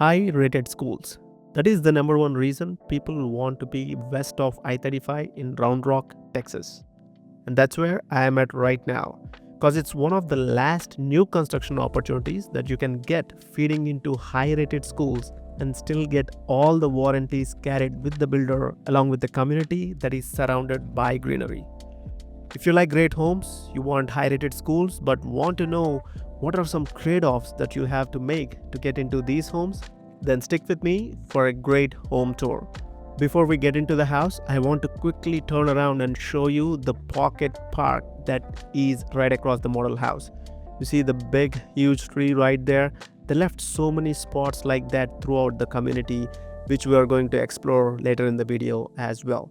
high-rated schools. That is the number one reason people want to be west of I-35 in Round Rock, Texas. And that's where I am at right now, because it's one of the last new construction opportunities that you can get feeding into high-rated schools and still get all the warranties carried with the builder along with the community that is surrounded by greenery. If you like great homes, you want high-rated schools, but want to know what are some trade-offs that you have to make to get into these homes, then stick with me for a great home tour. Before we get into the house, I want to quickly turn around and show you the pocket park that is right across the model house. You see the big, huge tree right there? They left so many spots like that throughout the community, which we are going to explore later in the video as well.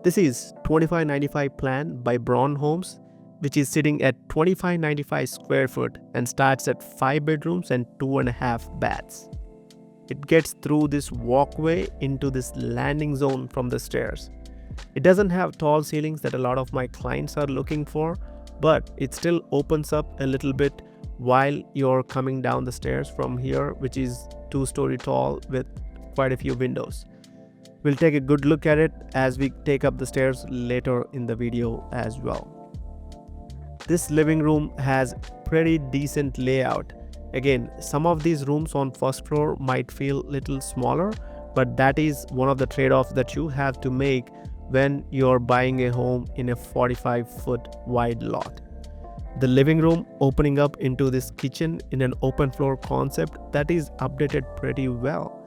This is 2595 plan by Brohn Homes, which is sitting at 2595 square foot and starts at 5 bedrooms and 2.5 baths. It gets through this walkway into this landing zone from the stairs. It doesn't have tall ceilings that a lot of my clients are looking for, but it still opens up a little bit while you're coming down the stairs from here, which is 2-story tall with quite a few windows. We'll take a good look at it as we take up the stairs later in the video as well. This living room has pretty decent layout. Again, some of these rooms on first floor might feel little smaller, but that is one of the trade-offs that you have to make when you're buying a home in a 45-foot wide lot. The living room opening up into this kitchen in an open floor concept that is updated pretty well.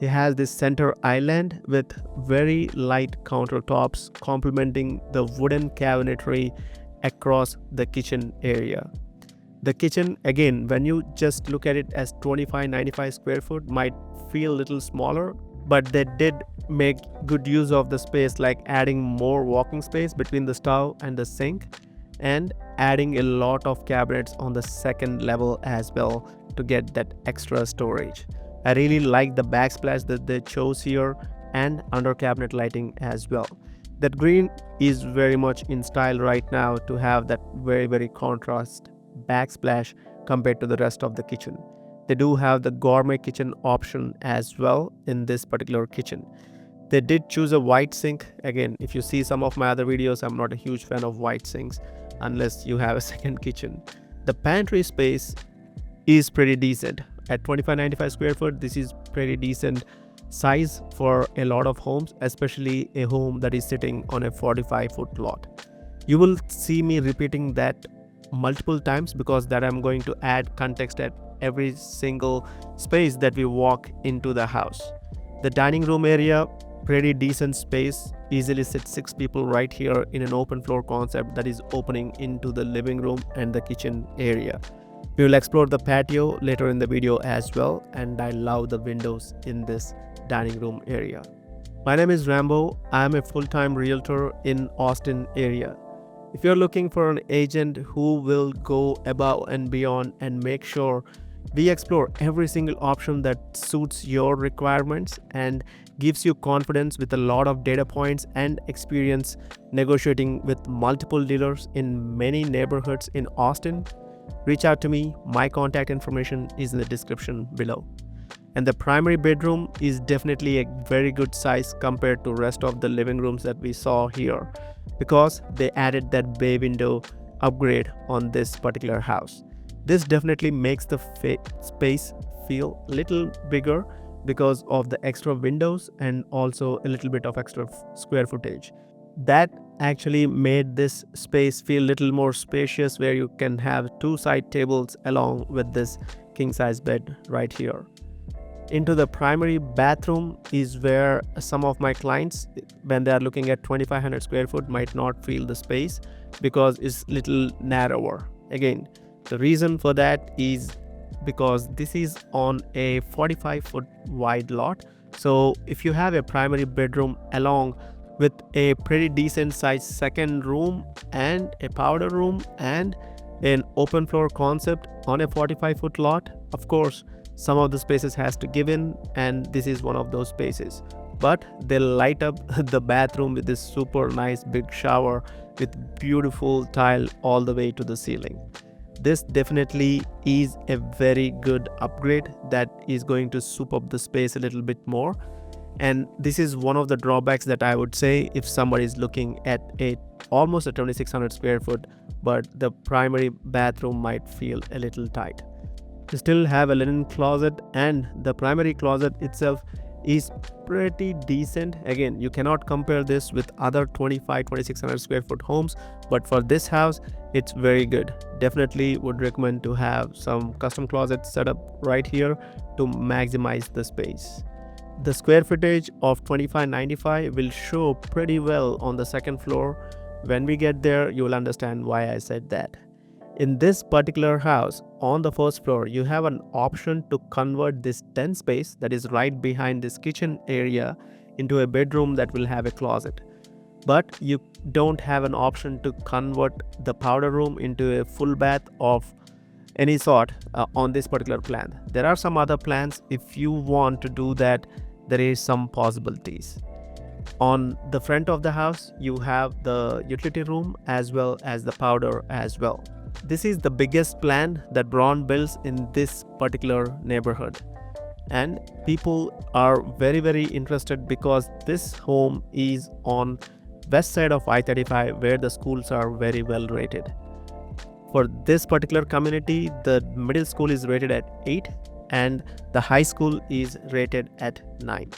It has this center island with very light countertops complementing the wooden cabinetry across the kitchen area. The kitchen, again, when you just look at it as 2595 square foot, might feel a little smaller, but they did make good use of the space, like adding more walking space between the stove and the sink and adding a lot of cabinets on the second level as well to get that extra storage. I really like the backsplash that they chose here and under cabinet lighting as well. That green is very much in style right now to have that very contrast backsplash compared to the rest of the kitchen. They do have the gourmet kitchen option as well in this particular kitchen. They did choose a white sink. Again, if you see some of my other videos, I'm not a huge fan of white sinks unless you have a second kitchen. The pantry space is pretty decent. At 2595 square foot, this is pretty decent size for a lot of homes, especially a home that is sitting on a 45-foot lot. You will see me repeating that multiple times because that I'm going to add context at every single space that we walk into the house. The dining room area, pretty decent space, easily sit 6 people right here in an open floor concept that is opening into the living room and the kitchen area. We will explore the patio later in the video as well, and I love the windows in this dining room area. My name is Rambo. I am a full-time realtor in Austin area. If you're looking for an agent who will go above and beyond and make sure we explore every single option that suits your requirements and gives you confidence with a lot of data points and experience negotiating with multiple dealers in many neighborhoods in Austin, reach out to me. My contact information is in the description below. And the primary bedroom is definitely a very good size compared to rest of the living rooms that we saw here, because they added that bay window upgrade on this particular house. This definitely makes the space feel a little bigger because of the extra windows and also a little bit of extra square footage. That actually made this space feel a little more spacious, where you can have 2 side tables along with this king size bed right here. Into the primary bathroom is where some of my clients, when they are looking at 2500 square foot, might not feel the space because it's little narrower. Again, the reason for that is because this is on a 45-foot wide lot. So if you have a primary bedroom along with a pretty decent sized second room and a powder room and an open floor concept on a 45-foot lot, of course some of the spaces has to give in, and this is one of those spaces. But they light up the bathroom with this super nice big shower with beautiful tile all the way to the ceiling. this definitely is a very good upgrade that is going to soup up the space a little bit more. And this is one of the drawbacks that I would say if somebody is looking at almost a 2600 square foot, but the primary bathroom might feel a little tight. You still have a linen closet, and the primary closet itself is pretty decent. Again, you cannot compare this with other 2600 square foot homes, but for this house it's very good. Definitely would recommend to have some custom closets set up right here to maximize the space. The square footage of 2595 will show pretty well on the second floor. When we get there, you will understand why I said that. In this particular house, on the first floor, you have an option to convert this den space that is right behind this kitchen area into a bedroom that will have a closet. But you don't have an option to convert the powder room into a full bath of any sort on this particular plan. There are some other plans. If you want to do that, there is some possibilities. On the front of the house, you have the utility room as well as the powder as well. This is the biggest plan that Brohn builds in this particular neighborhood, and people are very interested because this home is on west side of I35, where the schools are very well rated. For this particular community, the middle school is rated at 8 and the high school is rated at 9.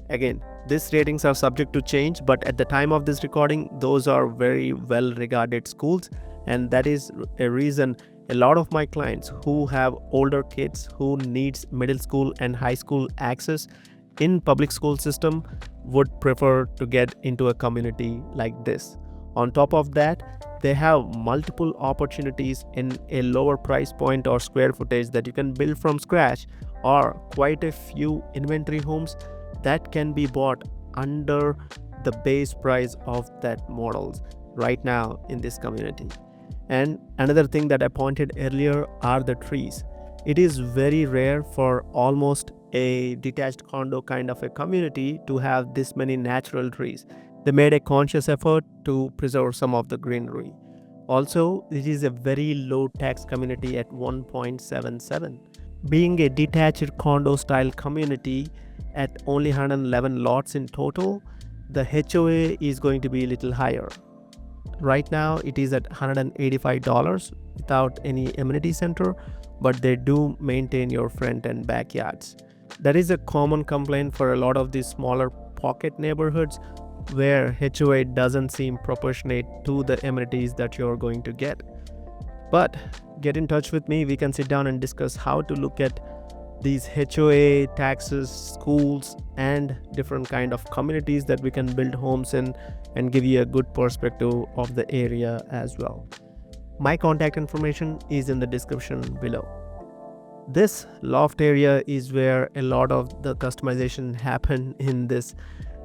Again, these ratings are subject to change, but at the time of this recording, those are very well regarded schools, and that is a reason a lot of my clients who have older kids who needs middle school and high school access in public school system would prefer to get into a community like this. On top of that, they have multiple opportunities in a lower price point or square footage that you can build from scratch, or quite a few inventory homes that can be bought under the base price of that models right now in this community. And another thing that I pointed earlier are the trees. It is very rare for almost a detached condo kind of a community to have this many natural trees. They made a conscious effort to preserve some of the greenery. Also, it is a very low tax community at 1.77. Being a detached condo style community at only 111 lots in total, the HOA is going to be a little higher. Right now it is at $185 without any amenity center, but they do maintain your front and backyards. That is a common complaint for a lot of these smaller pocket neighborhoods where HOA doesn't seem proportionate to the amenities that you're going to get. But get in touch with me, we can sit down and discuss how to look at these HOA, taxes, schools, and different kind of communities that we can build homes in, and give you a good perspective of the area as well. My contact information is in the description below. This loft area is where a lot of the customization happen in this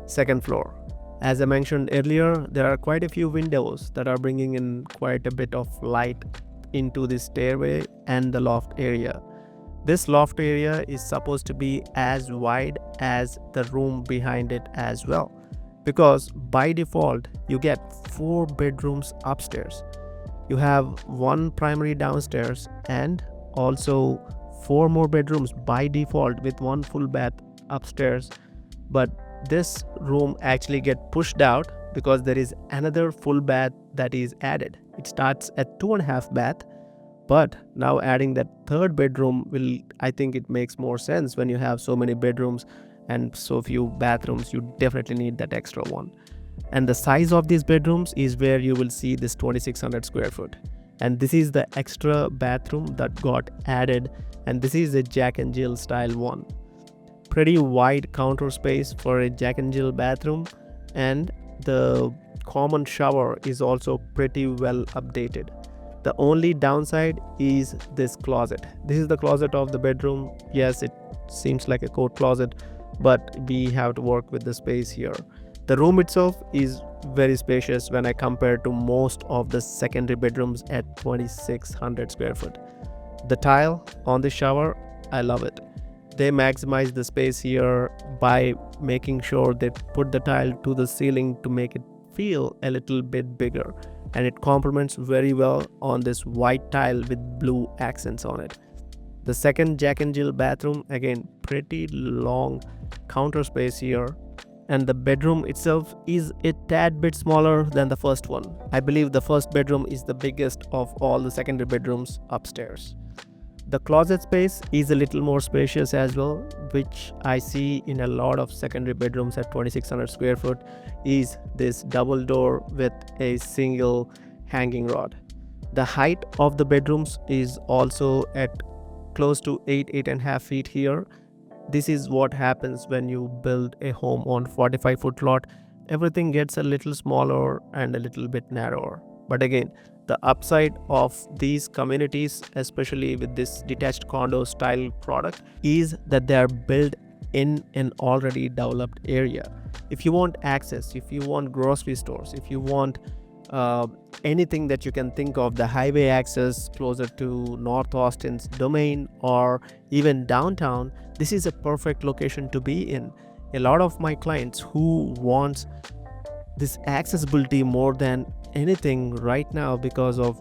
second floor. As I mentioned earlier, there are quite a few windows that are bringing in quite a bit of light into the stairway and the loft area. This loft area is supposed to be as wide as the room behind it as well, because by default you get 4 bedrooms upstairs. You have 1 primary downstairs and also 4 more bedrooms by default with 1 full bath upstairs. But this room actually get pushed out because there is another full bath that is added. It starts at 2.5 bath, but now adding that 3rd bedroom will, I think it makes more sense when you have so many bedrooms and so few bathrooms. You definitely need that extra one. And the size of these bedrooms is where you will see this 2600 square foot. And this is the extra bathroom that got added, and this is a Jack and Jill style one. Pretty wide counter space for a Jack and Jill bathroom, and the common shower is also pretty well updated. The only downside is this closet. This is the closet of the bedroom. Yes, it seems like a coat closet, but we have to work with the space here. The room itself is very spacious when I compare to most of the secondary bedrooms at 2600 square foot. The tile on the shower, I love it. They maximize the space here by making sure they put the tile to the ceiling to make it feel a little bit bigger. and it complements very well on this white tile with blue accents on it. The second Jack and Jill bathroom, again pretty long counter space here, and the bedroom itself is a tad bit smaller than the first one. I believe the first bedroom is the biggest of all the secondary bedrooms upstairs. The closet space is a little more spacious as well, which I see in a lot of secondary bedrooms at 2600 square foot, is this double door with a single hanging rod. The height of the bedrooms is also at close to 8.5 feet here. This is what happens when you build a home on 45-foot lot. Everything gets a little smaller and a little bit narrower. But again, the upside of these communities, especially with this detached condo style product, is that they are built in an already developed area. If you want access, if you want grocery stores, if you want anything that you can think of, the highway access closer to North Austin's domain or even downtown, this is a perfect location to be in. A lot of my clients who wants this accessibility more than anything right now because of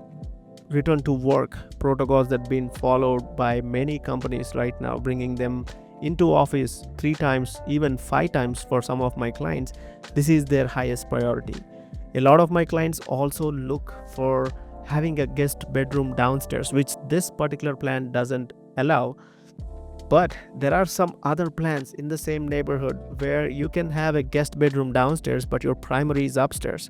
return to work protocols that been followed by many companies right now, bringing them into office 3 times, even 5 times for some of my clients. This is their highest priority. A lot of my clients also look for having a guest bedroom downstairs, which this particular plan doesn't allow. But there are some other plans in the same neighborhood where you can have a guest bedroom downstairs, but your primary is upstairs.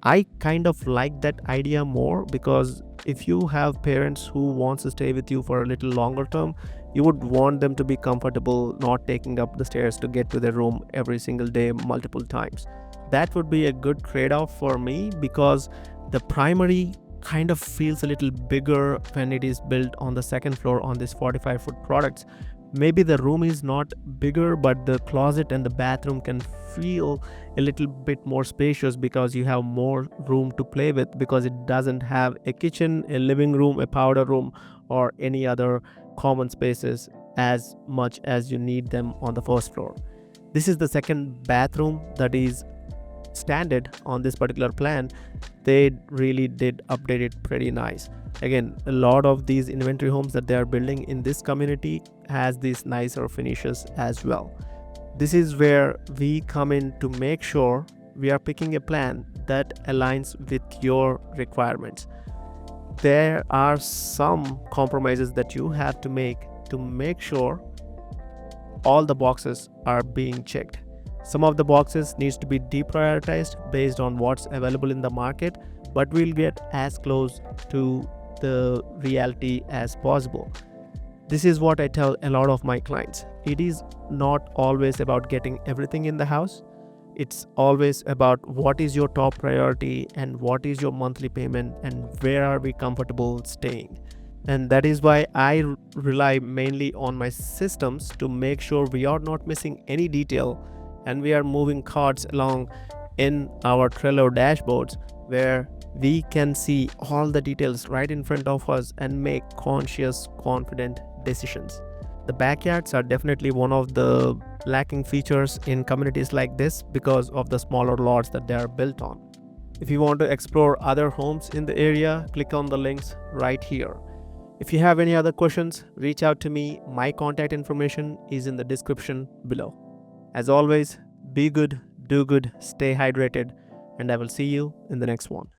I kind of like that idea more because if you have parents who wants to stay with you for a little longer term, you would want them to be comfortable not taking up the stairs to get to their room every single day multiple times. That would be a good trade-off for me because the primary kind of feels a little bigger when it is built on the second floor on this 45-foot products. Maybe the room is not bigger, but the closet and the bathroom can feel a little bit more spacious because you have more room to play with, because it doesn't have a kitchen, a living room, a powder room, or any other common spaces as much as you need them on the first floor. This is the second bathroom that is standard on this particular plan. They really did update it pretty nice. Again, a lot of these inventory homes that they are building in this community has these nicer finishes as well. This is where we come in to make sure we are picking a plan that aligns with your requirements. There are some compromises that you have to make sure all the boxes are being checked. Some of the boxes needs to be deprioritized based on what's available in the market, but we'll get as close to the reality as possible. This is what I tell a lot of my clients. It is not always about getting everything in the house. It's always about what is your top priority and what is your monthly payment and where are we comfortable staying. And that is why I rely mainly on my systems to make sure we are not missing any detail and we are moving cards along in our Trello dashboards where we can see all the details right in front of us and make conscious, confident decisions. The backyards are definitely one of the lacking features in communities like this because of the smaller lots that they are built on. If you want to explore other homes in the area, click on the links right here. If you have any other questions, reach out to me. My contact information is in the description below. As always, be good, do good, stay hydrated, and I will see you in the next one.